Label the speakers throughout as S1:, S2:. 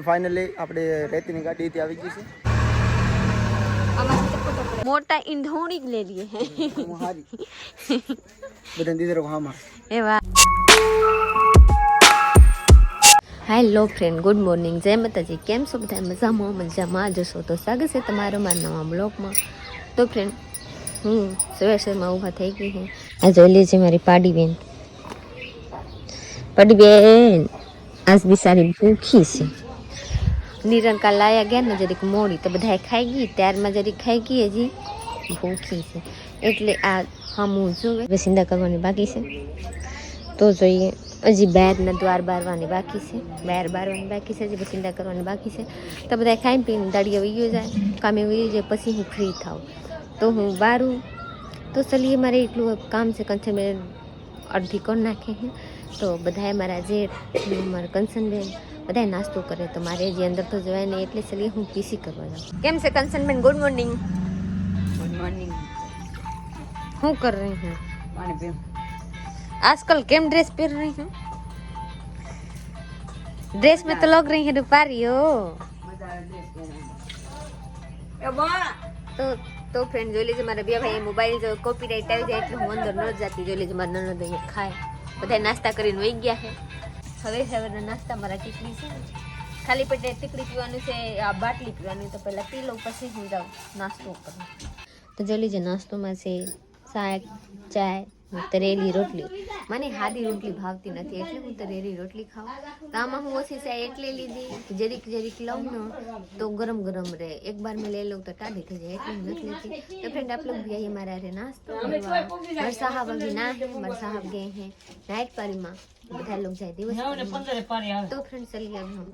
S1: Finally આપણે રેતીની ગાડી થી આવી ગઈ છે.
S2: મોટા ઈંધોણી જ લે લીએ હે
S1: બધા દીધરો હામાં
S2: એવા. હેલો ફ્રેન્ડ, ગુડ મોર્નિંગ, જય માતાજી. કેમ છો બધા? મજામાં જશો તો સ્વાગત છે તમારો મારા નવા બ્લોગમાં. તો ફ્રેન્ડ, હું સવારમાં ઊભા થઈ ગઈ હું. આ જોઈ લેજે મારી પાડી બેન. આજ બિચારી ભૂખી છે. નિરંકા લાયા ગયા ને જરીક મોડી તો બધા ખાઈ ગઈ, ત્યારમાં જરીક ખાઈ ગઈ, હજી ભૂખી છે એટલે આ હમું જોવે. વસિંદા કરવાની બાકી છે તો જોઈએ. હજી બહારના દ્વાર બારવાની બાકી છે, બહાર બારવાની બાકી છે, હજી વસિંદા કરવાની બાકી છે. તો બધા ખાઈ પીને દાડીએ વહી જાય, કામે વહી જાય, પછી હું ફ્રી થાઉં તો હું બારું. તો ચલીએ, મારે એટલું કામ છે કંચન મેં અડધી કરી નાખે છે. તો બધાએ મારા જેઠ મારા કંચનબેન બધા નાસ્તો કરે તો મારે જે અંદર તો જવાય નહીં, એટલે ચલીએ હું પીસી કરવા જાઉં. કેમ છે Kanchanben? Good morning. Good morning. हूँ कर रही हूँ पानी पी. आजकल केम ड्रेस पहन रही हूँ? ड्रेस में तो लग रही है रूपारी हो. तो फ्रेंड જોઈ લેજો, મારા બે ભાઈ મોબાઈલ જો કોપીરાઈટ આવી જાય એટલે હું અંદર ન જતી. જોઈ લેજો, મારા નણંદ અહીંયા ખાય. બધા નાસ્તા કરીને વહી ગયા છે. હવે સવારના નાસ્તા મારા ટીકડી છે, ખાલી પેટે ટીકડી પીવાનું છે, આ બાટલી પીવાની. તો પહેલાં પી લઉં પછી હું જાઉં નાસ્તો કરું. તો જોઈ લીજે, નાસ્તોમાં છે શાક, ચાય, તરેલી રોટલી. મને સાદી રોટલી ભાવતી નથી એટલે હું તરેલી રોટલી ખાઉં. તો આમાં હું ઓછી ચાય એટલે લીધી, જરીક લઉં ને તો ગરમ ગરમ રહે. એક બાર મેં લઈ લઉં તો ટાઢી થઈ જાય એટલે હું નથી લેતી. તો ફ્રેન્ડ, आप लोग भी आइए हमारे यहाँ नाश्ता करवा. मेरे साहब अभी ना है, मेरे साहब गए हैं नाइट पारी में, બધા लोग જાય દિવસ. તો ફ્રેન્ડ ચલીએ, अब हम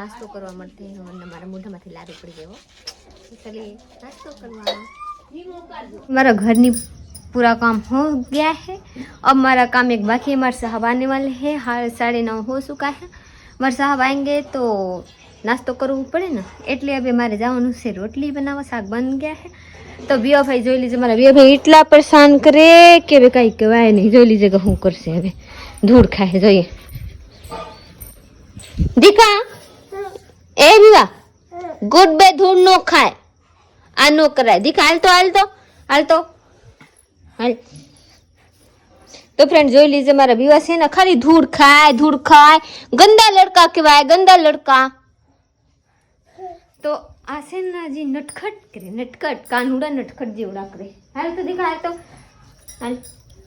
S2: नाश्तो करवा મળते हैं. हमारा મોઢામાંથી લારી પડી ગયો. चलिए नाश्तो करवा. हमारा घरनी पूरा काम हो गया है. अब हमारा काम एक बाकी है. हमारे साहब आने वाले हैं, 9:30 हो चुका है. हमारे साहब आएंगे तो नाश्तो करવું પડે ને, એટલે હવે મારે જવાનું છે રોટલી બનાવવા. શાક બન ગયા છે. તો વિયો ભાઈ જોઈ લીજે, મારા વિયો ભાઈ એટલા પરેશાન કરે કે હવે કઈ કહેવાય નહીં. જોઈ લીજે કે શું કરશે હવે. ધૂળ ખાય જોઈએ. દીકા એ વિવા ગુડ બે ધૂળ નો ખાય, આ નો કરાય. દીકા હાલ તો હાલ. તો ફ્રેન્ડ જોઈ લીજે, મારા વિવા છે ને ખાલી ધૂળ ખાય. ગંદા લડકા કહેવાય, ગંદા લડકા. તો આ છે ને હજી નટખટ કરે, નટખટ કાનુડા નટખટ જેવડા કરે. હાલ તો દીકા હાલ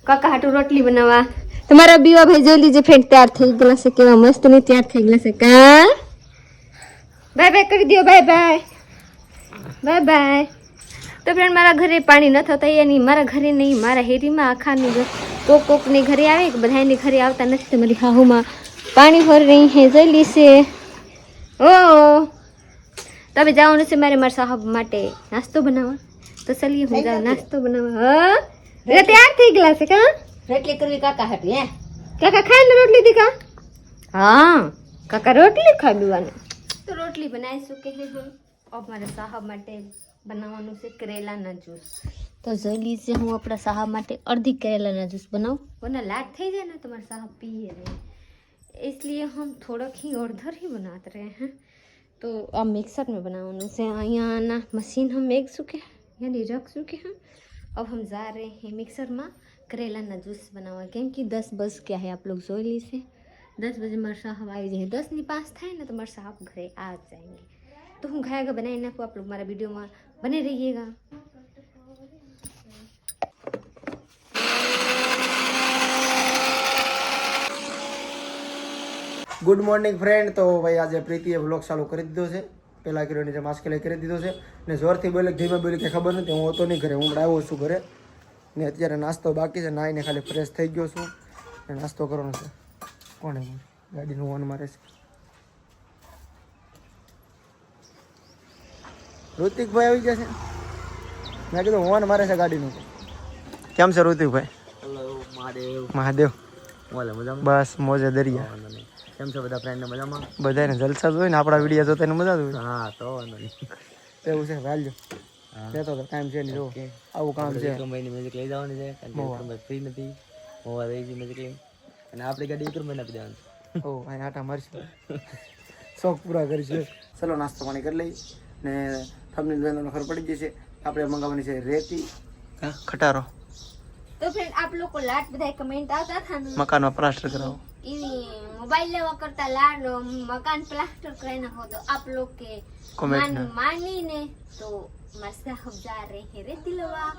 S2: કાકા હાટુ રોટલી બનાવવા. તમારા બીવા ભાઈ જોઈ લીજે ફ્રેન્ડ, તૈયાર થઈ ગયેલા છે. કેવા મસ્ત ને તૈયાર થઈ ગયેલા છે. કા બાય બાય કરી દો, બાય બાય. તો ફ્રેન્ડ, મારા ઘરે પાણી ન થતા એની, મારા ઘરે નહીં, મારા હેરીમાં આખાની કોકની ઘરે આવે, બધાની ઘરે આવતા નથી. તમારી હાહુમાં પાણી ભરી રહી હે, જોઈ લીશે. ઓ તો હવે જવાનું છે મારે મારા સાહબ માટે નાસ્તો બનાવવા. તો ચલીએ હું જાઉં નાસ્તો બનાવવા. હા તૈયાર થઈ ગયેલા છે. કા રોટલી કરવી કાકા હાટુ? હે કાકા ખાય ને રોટલી દીકા? હા કાકા રોટલી ખાવાનું. તો રોટલી બનાવીશું કે હું अब મારા સાહબ માટે બનાવવાનું છે કરેલાના જ્યુસ. તો જોઈ લીજે, હું આપણા સાહબ માટે અડધી करेला जूस बनाऊँ, वरना लाट થઈ જાય ना तो हमारे साहब पिए नहीं, इसलिए हम थोड़ा ही और इधर ही बनाते रहे हैं. तो अब मिक्सर में बनाना से यहाँ ना मशीन हम एक चुके हैं, यानी रख चुके हैं. अब हम जा रहे हैं मिक्सर में करेला जूस बनावा. केम कि 10 बज गया है, आप लोग जोई लीजिए. 10 बजे मारे साहब आई जाए, 10 ની पास થાય ને તો મારા સાहब घरे आ जाएंगे. तो हम खाएगा बनाए ना, आप लोग हमारा वीडियो में बने रहिएगा.
S1: Good morning friend. તો ભાઈ આજે પ્રીતિએ વ્લોગ ચાલુ કરી દીધો છે. પહેલાં કર્યો નીચે માસ્ક લઈ કરી દીધો છે ને જોરથી બોલે ધીમે બોલી કે ખબર નથી. હું હતો નહીં ઘરે, હું આવ્યો છું ઘરે ને અત્યારે નાસ્તો બાકી છે. નાહીને ખાલી ફ્રેશ થઈ ગયો છું ને નાસ્તો કરવાનો છે. કોણે ગાડીનું ઓન મારે છે? ઋતિકભાઈ આવી ગયા છે. મેં કીધું ઓન મારે છે ગાડીનું. કેમ છે ઋતિકભાઈ? મહાદેવ બસ મોજે દરિયા.
S3: કેમ છો બધા ફ્રેન્ડ? મજામાં?
S1: બધાને જલસા જોઈ ને આપણા વિડીયો જોતા મજા આવે.
S3: હા તો વાંધો નહીં.
S1: એવું છે વાલજો. કહેતો તો ટાઈમ છે નહીં, જો આવું કામ છે.
S3: વિક્રમભાઈની મેજિક લઈ જવાની છે કારણ કે વિક્રમભાઈ ફ્રી નથી. મોવા રહી છે મેજિક લઈ, અને આપણી ગાડી વિક્રમભાઈને આપી દેવાની.
S1: ઓ અહીં આટા મારશે. શોખ પૂરા કરીશું. ચલો નાસ્તો પાણી કરી લઈ ને તમને જોઈને ખબર પડી જશે. આપણે મંગાવવાની છે રેતી ખટારો.
S2: તો ફ્રેન્ડ આપ લોકો લાટ બધા કમેન્ટ આવતા હતા ને
S1: મકાનમાં પ્લાસ્ટર કરાવો.
S2: ઈ મોબાઈલ લેવા કરતા લાડ મકાન પ્લાસ્ટર કરાવી નાખો તો આપ લોગ કે માની ને તો મસ્ત હબજા રહે હે રેતી લેવા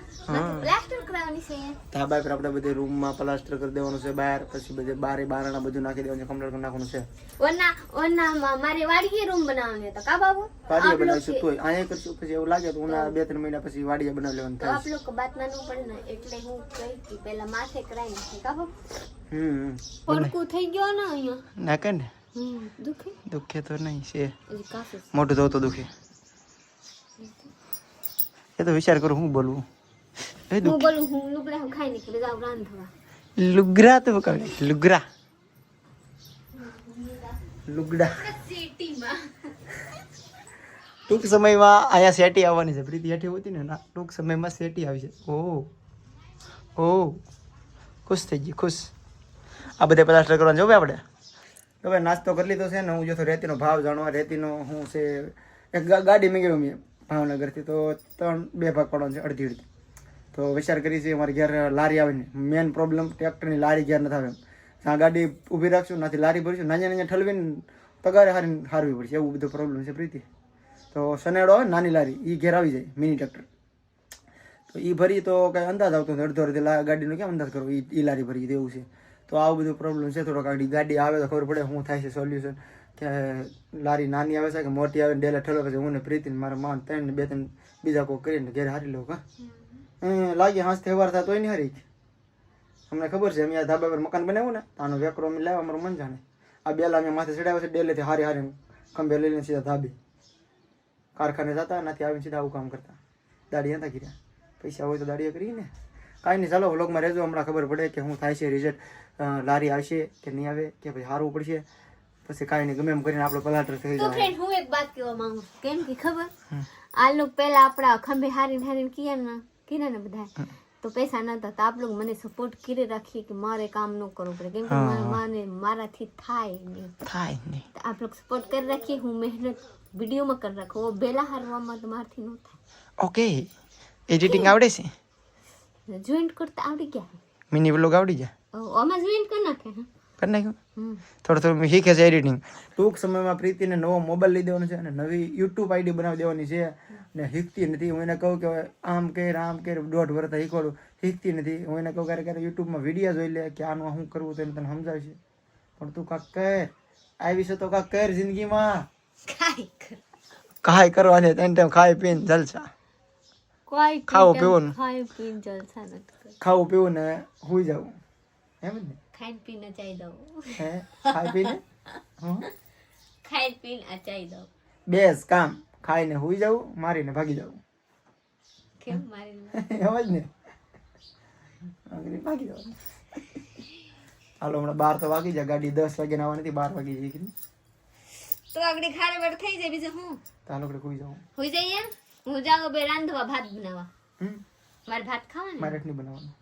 S2: પ્લાસ્ટર કરાવવાની છે.
S1: ધાબા પર આપણે બધે રૂમમાં પ્લાસ્ટર કરી દેવાનું છે બહાર, પછી બધે બારે બારણા બધું નાખી દેવાનું છે, કમ્પ્લીટ કરી નાખવાનું છે.
S2: ઓના મારે વાડીએ રૂમ બનાવવાનો તો કા બાબુ
S1: વાડીએ બનાવીશું તોય અહીંયા કરશું. પછી એવું લાગે તો ઉના 2-3 મહિના પછી વાડીએ બનાવી લેવાનું
S2: તો
S1: થાય.
S2: આપ લોકો બાત માનવું પડે ને એટલે હું કહી કે પહેલા માથે કરાવી નાખે કા બાબુ. પડકું થઈ ગયો ને અહીંયા
S1: ના કે ને
S2: દુખે
S1: દુખે તો નહીં છે,
S2: કાફી
S1: મોટું થવું તો દુખે. એ તો વિચાર કરું હું બોલવું.
S2: હું બોલું હું લુગડા હું ખાઈ નીકળી જાવ રાંધવા.
S1: લુગરા તો કહે લુગરા લુગડા.
S2: સિટીમાં
S1: ટૂંક સમયમાં અહીંયા સેટી આવવાની છે. પ્રીતિ હેઠી હોતી ને ના ટૂંક સમયમાં સેટી આવી છે. ઓ ખુશ થઈ ગઈ ખુશ. આ બધે પ્લાસ્ટર કરવાનું જોવે આપણે. હવે નાસ્તો કરી લીધો છે ને હું જો તો રેતીનો ભાવ જાણવા. રેતીનો હું છે એક ગાડી મંગાવી મેં ભાવનગરથી, તો 2 ભાગ પડવાનો છે, અડધી. તો વિચાર કરી છે અમારી ઘેર લારી આવે ને મેન પ્રોબ્લેમ ટ્રેક્ટરની લારી ઘેર નથી આવે. ત્યાં ગાડી ઊભી રાખશું નાથી લારી ભરીશું, નાના ઠલવીને પગારે હારવી પડશે, એવું બધું પ્રોબ્લેમ છે પ્રીતિ. તો સનેડો આવે નાની લારી એ ઘેર આવી જાય મિની ટ્રેક્ટર, તો એ ભરી તો કાંઈ અંદાજ આવતો નથી. અડધો અડધી ગાડીનો કેમ અંદાજ કરવો, એ લારી ભરી દેવું છે. તો આવું બધું પ્રોબ્લેમ છે થોડોક. ગાડી આવે તો ખબર પડે શું થાય છે સોલ્યુશન, કે લારી નાની આવે છે કે મોટી આવે ને ડેલા ઠેલો પછી હું ને પ્રીતિ મારા માન 3 બીજા કોઈ કરીને ઘેર હારી લઉં. કા લાગે હાંસ તહેવાર થાય તોય નહીં હારી. અમને ખબર છે અમે આ ધાબા પર મકાન બનાવ્યું ને આનો વેકરો અમે લાવ્યા અમારું મન જાણે. આ બેલા અમે માથે ચડાવ્યા છે ડેલેથી હારી ખંભે લઈને સીધા ધાબે કારખાને જતા નથી આવીને સીધા આવું કામ કરતા. દાડી હતા કર્યા, પૈસા હોય તો દાડીએ કરીને. કાંઈ નહીં, ચાલો વ્લોગમાં રહેજો, હમણાં ખબર પડે કે શું થાય છે, રિઝલ્ટ લારી આવશે કે નહીં આવે કે ભાઈ સારું પડશે. પછી કાંઈ નહીં, ગમે એમ કરીને આપણો પ્લાસ્ટર થઈ
S2: તો
S1: જાય.
S2: ફ્રેન્ડ હું એક વાત કહેવા માંગુ કેમ કે ખબર આ લોકો પહેલા આપણા ખંભે હારીને કીધા ને બધા તો પૈસા નતા તો આપ લોકો મને સપોર્ટ કરી રાખીએ કે મારે કામ ન કરવું પડે કેમ કે મારાથી થાય નહીં તો આપ લોકો સપોર્ટ કરી રાખીએ. હું મહેનત વિડીયોમાં કરી રાખું, બેલા હારવામાં તો મારથી ન થાય.
S1: ઓકે, એડિટિંગ આવડે છે?
S2: જોઈન્ટ કરતા આવડી ગયા,
S1: મિની વ્લોગ આવડી જાય?
S2: આમાં જોઈન્ટ કરી નાખે.
S1: કરી નાખ્યું થોડું શીખે છે એડિટિંગ. ટૂંક સમયમાં પ્રીતિને નવો મોબાઈલ લઈ દેવાનો છે અને નવી યુટ્યુબ આઈડી બનાવી દેવાની છે. ને શીખતી નથી. હું એને કહું કે આમ કે 1.5 વર્ષ શીખવાડું, શીખતી નથી. હું એને કહું ક્યારે યુટ્યુબમાં વિડીયો જોઈ લે કે આનું શું કરવું તો એને તને સમજાવશે. પણ તું કાંક કર, આવી છે તો કાંક કર જિંદગીમાં. કાંઈ કરવા છે તેને ટાઈમ ખાઈ પીને જલસા, ખાવું પીવું ખાવું પીવું ને સુઈ જવું, એમ જ ને?
S2: ખાઈને પીને ચાઈ દઉં,
S1: હે ખાઈ પીને
S2: ખાઈ પીને ચાઈ દઉં.
S1: બેસ કામ ખાઈને સુઈ જવું, મારીને ભાગી જવું.
S2: કેમ મારી
S1: એમ જ ને, ભાગી જવું. હાલો હમણાં 12 તો વાગી જાય, ગાડી 10 વાગે આવવાની હતી, 12 વાગી જાય.
S2: તો આગળ ખારે બેઠ થઈ જાય બીજું હું
S1: તો હાલો આપણે સુઈ જવું.
S2: હોઈ જઈએ. હું જાઉં બે રાંધવા ભાત બનાવવા. મારે ભાત ખાવાનું
S1: મારે નહીં બનાવવાનું.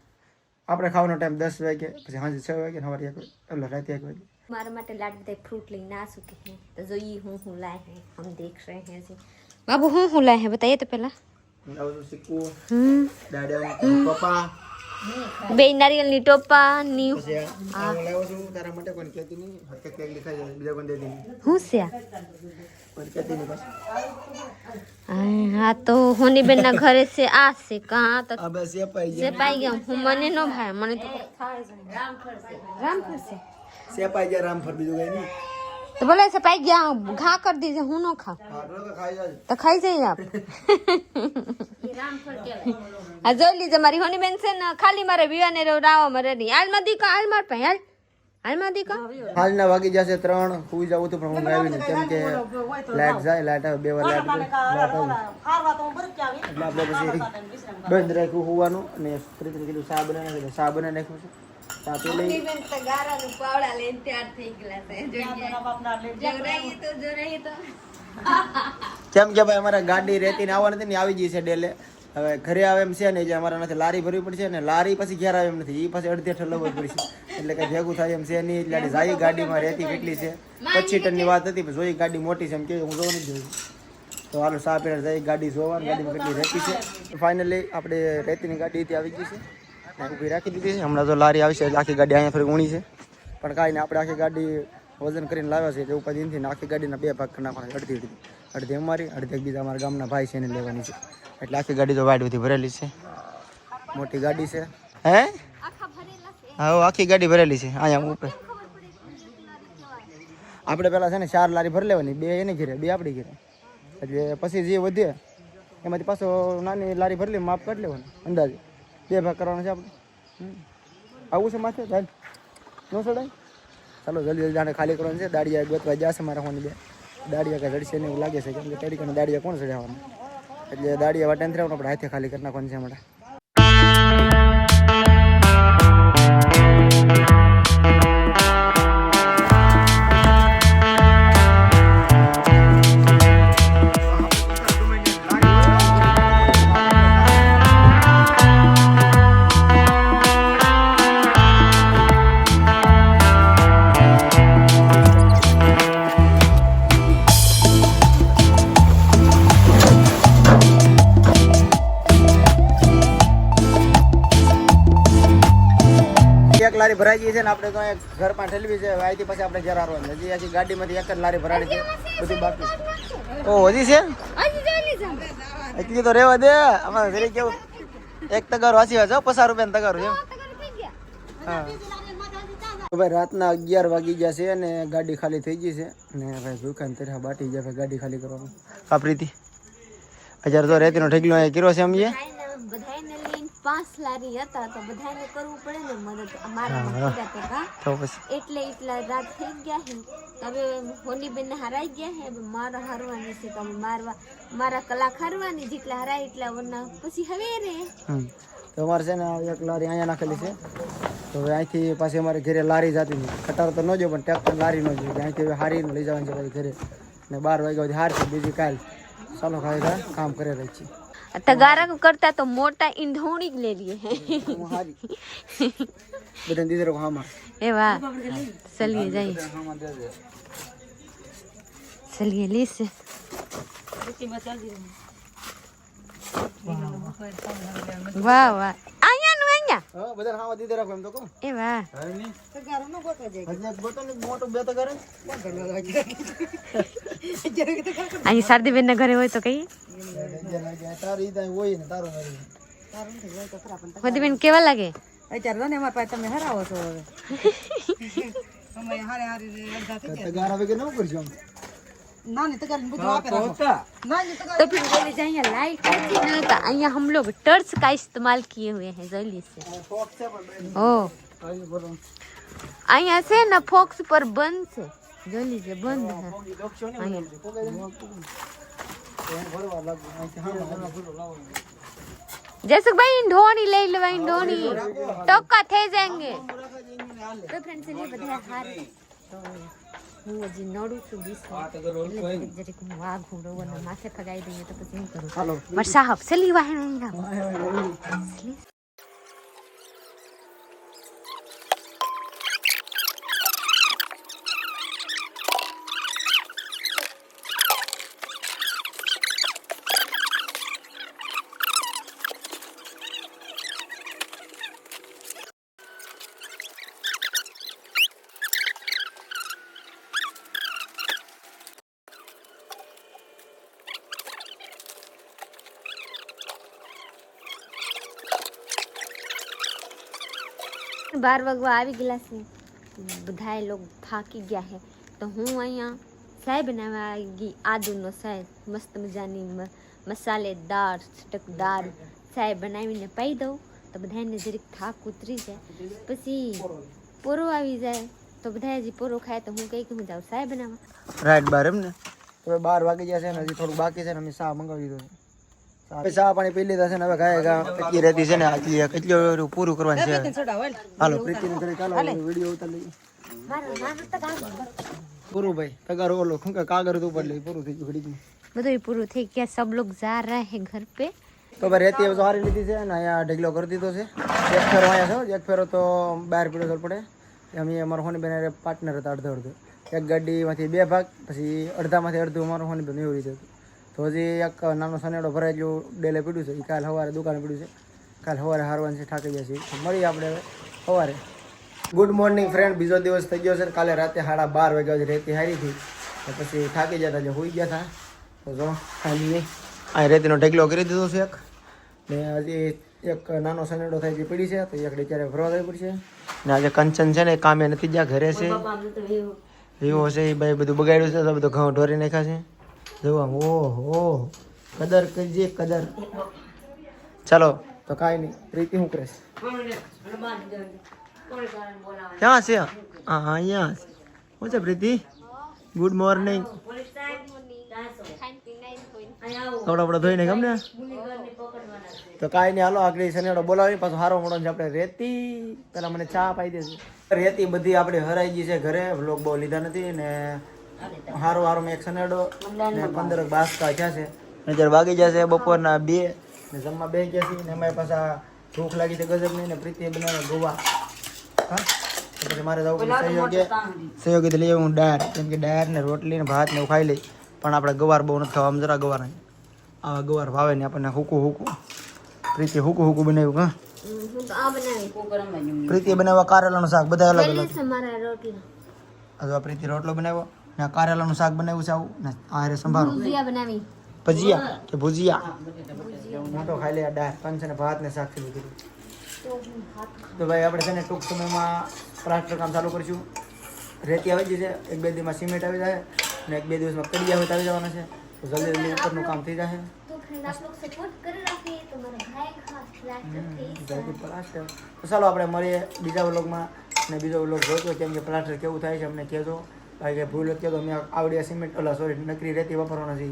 S1: આપણે ખાવાનો ટાઈમ 10 વાગે, પછી સાંજે 6 વાગે, સવારે 1 એટલે રાતે 1 વાગે.
S2: મારા માટે લાડ બધા ફ્રૂટ લઈને આ ચुके हैं तो જોઈએ હું લાए हैं, हम देख रहे हैं जी. बाबू હું લાए हैं बताइए तो पहला.
S1: સિક્કુ, દાડા, પપ્પા,
S2: બે નારિયેળની ટોપા ની
S1: પછી આ લાવ્યો છું તારા માટે. કોઈ કહેતી નહીં, હરકત કેક લીખાઈ જાય, બીજા કોઈ દેતી નહીં.
S2: હું છે
S1: કોઈ કહેતી નહીં પાછી.
S2: હા તો હોની બેન ના ઘરે છે આ છે કા તો
S1: આ બસ એ પાઈ
S2: જે પાઈ ગયા હું મને નો ભાઈ મને તો રામફળ છે
S1: સેપાઈ ગયા રામફળ, બીજું કઈ નહીં.
S2: તો બોલે से पाई गया घा कर दीजिए हूं नो खा तो खाई जाइए आप. આ જોઈ લીજે મારી હોની બેન છે ને ખાલી મારે વિવાને રાવા મારે નહીં. હાલ માં દીકા હાલ માર પે હાલ હાલ માં દીકા
S1: હાલના વાગી જશે 3. સુઈ જવું તો પણ હું આવી નહીં, કેમ કે લાઈટ જાય, લાઈટ આવે 2 વાર લાઈટ આવે એટલે આપણે પછી બંધ રાખ્યું હોવાનું. અને પ્રીતિને કીધું ચા બનાવી નાખ્યું, ચા બનાવી નાખ્યું છે. ચા પી લઈ.
S2: પાવડા લઈને તૈયાર થઈ ગયેલા છે.
S1: કેમ કે ભાઈ અમારે ગાડી રેતીને આવવાની હતી ને આવી ગઈ છે ડેલે. હવે ઘરે આવે એમ છે ને એટલે અમારા નથી લારી ભરવી પડશે ને લારી પછી ઘેર આવે એમ નથી એ પછી અડધે ઠલવવું જ પડશે એટલે કઈ ભેગું થાય એમ છે નહીં એટલે જાય ગાડીમાં રહેતી કેટલી છે 25 ટનની વાત હતી પણ જોઈ ગાડી મોટી છે એમ કે હું જોવાનું જ જોયું તો હાલો સા પેલા જઈ ગાડી જોવાનું ગાડીમાં કેટલી રહેતી છે ફાઇનલી આપણે રેતીની ગાડી ત્યાં આવી ગઈ છે ને ઊભી રાખી દીધી છે હમણાં તો લારી આવશે એટલે આખી ગાડી અહીંયા થોડી ઊણી છે પણ કાંઈ નહીં આપણે આખી ગાડી વજન કરીને લાવ્યા છે એટલે ઉપર દિનથી આખી ગાડીના 2 ભાગ કરી નાખવાના અડધી અમારી અડધી બીજા અમારા ગામના ભાઈ છે એને લેવાની છે એટલે આખી ગાડી તો વાડથી ભરેલી છે મોટી ગાડી છે હે હા આખી ગાડી ભરેલી છે અહીંયા ઉપર આપણે પેલા છે ને 4 લારી ભરી લેવાની 2 એને ઘેરે 2 આપણી ઘેરે એટલે પછી જે વધે એમાંથી પાછો નાની લારી ભરી લે માપ કાઢી લેવાનું અંદાજે 2 ભાગ કરવાના છે આપણે આવું છે માથે ચાલ નો ચડાય ચાલો જલ્દી જલ્દી આને ખાલી કરવાનું છે દાડિયા ગોતવા જશે મારા ફોન 2 દાડિયા કાંઈ જડશે ને એવું લાગે છે કેમ કે તરીકાના દાડિયા કોણ ચડાવવાનું એટલે દાડિયા વાટે નથી આપણે હાથે ખાલી કરી નાખવાનું છે હમણાં એક લારી ભરાઈ ગઈ છે ને આપણે તો ઘર પણ ઠેલવી છે અહીંથી પછી આપણે ઘેર આવવાનું હજી આખી ગાડીમાંથી એક જ લારી ભરાડી છે બધું બાકી ઓ હજી છે એટલી તો રહેવા દે અમારે ઘરે કેવું એક તગારો વાંચી વાંચો 50 રૂપિયાનો તગારો છે હા ભાઈ રાતના 11 વાગી ગયા છે અને ગાડી ખાલી થઈ ગઈ છે ને ભાઈ દુકાન તરફ બાટી જાય ભાઈ ગાડી ખાલી કરવાનું કાપરીથી અત્યારે તો રેતીનો ઠેકલો અહીંયા કર્યો છે સમજીએ
S2: બધાને લઈને 5 લારી હતા તો બધાને કરવું પડે ને મદદ અમારા તો એટલે એટલા રાત થઈ ગયા છે હવે હોની બેન હરાઈ ગયા છે મારા હારવાની છે તો મારા કલાક હારવાની જેટલા હરાય એટલા વરના પછી હવે રે
S1: તો અમારે છે ને એક લારી અહીંયા નાખેલી છે તો હવે અહીંથી પાછી અમારે ઘરે લારી જતી નહીં કટાર તો ન જો પણ ટ્રેક્ટર લારી ન જોઈએ અહીંથી હવે હારીને લઈ જવાની છે પછી ઘરે ને 12 વાગ્યા સુધી હારશે બીજી કાલ ચાલો ખાઈ કામ કરે રહી છે
S2: तगारा को करता तो मोटा ईंधोनी ले लिए हैं
S1: बदन दीदी को हामा
S2: ए वाह चलिए जाइए चलिए ली से वाह वाह आया नु आया
S1: हां बदन हामा दीदी को हम तो को
S2: ए वाह
S1: तगारा नो गोतो जाय हज गोतो ने मोटो બે તગારા
S2: અહીં શારદી બેન ના ઘરે હોય તો કઈ
S1: તારી દઈ હોય ને તારો
S2: હોદી બેન કેવા લાગે
S4: અત્યારે ને અમારા પાસે તમે હરાવો છો હવે અમે હારે હારે અડધા થઈ ગયા
S1: તગારા વગર ન કરજો
S4: નાની તગાર બધું આપે રાખો નાની તગાર
S2: तो फिर बोले जाइए लाइट होती ना तो यहाँ हम लोग टर्च का इस्तेमाल किए हुए हैं जल्दी से ओ અહીંયા છે ને ફોક્સ પર બંધ છે જલ્દી से बंद है जैसे भाई ढोनी ले लो भाई ढोनी टोका थे जाएंगे तो फ्रेंड्स ये બધા હાર તો હું હજી નડું છું 20 જરીક હું વાઘ ઘોડો અને માથે ફગાઈ દઈએ તો પછી હું કરું
S1: હાલો
S2: વર્ષા હફસલી વાહન बार वागवा આવી ગયેલા છે બધાય લોગ થાકી ગયા છે તો હું અહીંયા ચાય બનાવવા આવી ગઈ આદુનો ચાય મસ્ત મજાની મસાલેદાર ચટકદાર ચાય બનાવીને પાઈ દઉં તો બધાને જરીક થાક ઉતરી જાય પછી પોરો આવી જાય તો બધા હજી પોરો ખાય તો હું કહી કે હું જાઉં ચાય બનાવવા
S1: રાઈટ બાર એમ ને તો 12 વાગી ગયા છે ને હજી થોડું બાકી છે ને અમે ચા મંગાવી દીધો છે ચા પાણી પી લીધા છે ને હવે ગાય કેટલી રહેતી છે ને કેટલી પૂરું કરવાનું છે હાલો પ્રીતિને ઘરે ચાલો વિડીયો ઉતાર લઈએ પૂરું ભાઈ તગાર ઓલો શું કે કાગર તો ઉપર લઈ પૂરું થઈ ગયું ઘડી
S2: બધું પૂરું થઈ ગયા सब लोग जा रहे हैं घर पे
S1: તો ભાઈ રેતી હવે તો હારી લીધી છે અને અહીંયા ઢગલો કરી દીધો છે. એક ફેરો અહીંયા છે, એક ફેરો તો બહાર પીડો તો પડે. અમે અમારો હોની બેન પાર્ટનર હતા અડધો. એક ગાડીમાંથી 2 ભાગ, પછી અડધામાંથી અડધું અમારો હોની બેન એવી રીતે હતું. તો હજી એક નાનો સનેડો ભરાયેલું ડેલે પીડ્યું છે, એ કાલે સવારે દુકાને પીડ્યું છે. કાલે સવારે હારવાનું છે, થાકી ગયા છે. તો મળીએ આપણે સવારે. ગુડ મોર્નિંગ ફ્રેન્ડ, બીજો દિવસ થઈ ગયો છે. કાલે રાતે 12:30 વાગ્યા સુધી રેતી હારી હતી, પછી થાકી ગયા હતા, એટલે હોઈ ગયા હતા. તો જો અહીં રેતીનો ઢગલો કરી દીધો છે એક, ને હજી એક નાનો સનેડો થાય જે પડી છે, તો એક ક્યારે ભરવા જવી પડશે. ને આજે કંચન છે ને કામે નથી જ્યાં ઘરે છે, વિવો છે એ ભાઈ બધું બગાડ્યું છે, તો બધું ઘઉં ઢોરી નાખ્યા છે. જોવા ઓહો કદર કરજે કદર. ચાલો તો કાંઈ નહીં. પ્રીતિ શું કરે છે? ક્યાં છે? હા અહીંયા શું છે પ્રીતિ? Good morning. કપડા બપડા ધોઈને ગમે ને. તો કાંઈ નહીં, હાલો આગળ સનેડો બોલાવી પાછો હારો મોડો છે. આપણે રેતી પેલા મને ચા પાઈ દેશે. રેતી બધી આપણે હરાઈ ગઈ છે ઘરે, વ્લોગ બહુ લીધા નથી. ને હારો મેં એક સનેડો ને 15 બાસકા થયા છે. અત્યારે વાગી જશે બપોરના 2 ને જમવા બેસી ગયા છે. ને એમાં પાછા ભૂખ લાગી છે ગજબ નહીં. ને પ્રીતિએ બનાવે ગોવા. હા તો પછી મારે જવું પડે સહયોગી લઈ આવું દાળ, કેમ કે દાળ ને રોટલી ને ભાત ને એવું ખાઈ લઈ. પણ આપણે ગવાર બહુ નથી ખાવા, જરા ગવાર નહીં. આવા ગવાર ભાવે ને આપણને હુકું. પ્રીતિ હુકું બનાવ્યું. હા પ્રીતિ બનાવવા કારેલાનું શાક, બધા અલગ અલગ. આ પ્રીતિ રોટલો બનાવ્યો ને કારેલાનું શાક બનાવ્યું છે આવું ને આ રે સંભારો ભજીયા કે ભુજીયા. હું તો ખાઈ લે દાળ કંચ ને ભાત ને શાક થી લીધું. તો ભાઈ આપણે છે ને ટૂંક સમયમાં પ્લાસ્ટર કામ ચાલુ કરીશું. રેતી આવી જશે, 1-2 દિવસમાં સિમેન્ટ આવી જાય ને 1-2 દિવસમાં કડિયા હોય આવી જવાના છે. તો જલ્દી ઉપરનું કામ થઈ જશે. તો ચાલો આપણે મળીએ બીજા વ્લોગમાં. ને બીજો વ્લોગ જોજો, કેમ કે પ્લાસ્ટર કેવું થાય છે અમને કહેજો. કારણ કે ભૂલ કહેજો, અમે આવડ્યા સિમેન્ટ નકરી રેતી વાપરવાના છે.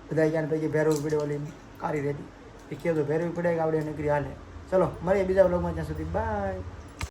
S1: બધા ક્યાં પૈકી ભેરવું પડે, ઓલી કારી રેતી એ કહેજો ભેરવી પડે કે આવડે નકરી હાલે. ચલો મળીએ બીજા વ્લોગમાં, ત્યાં સુધી બાય.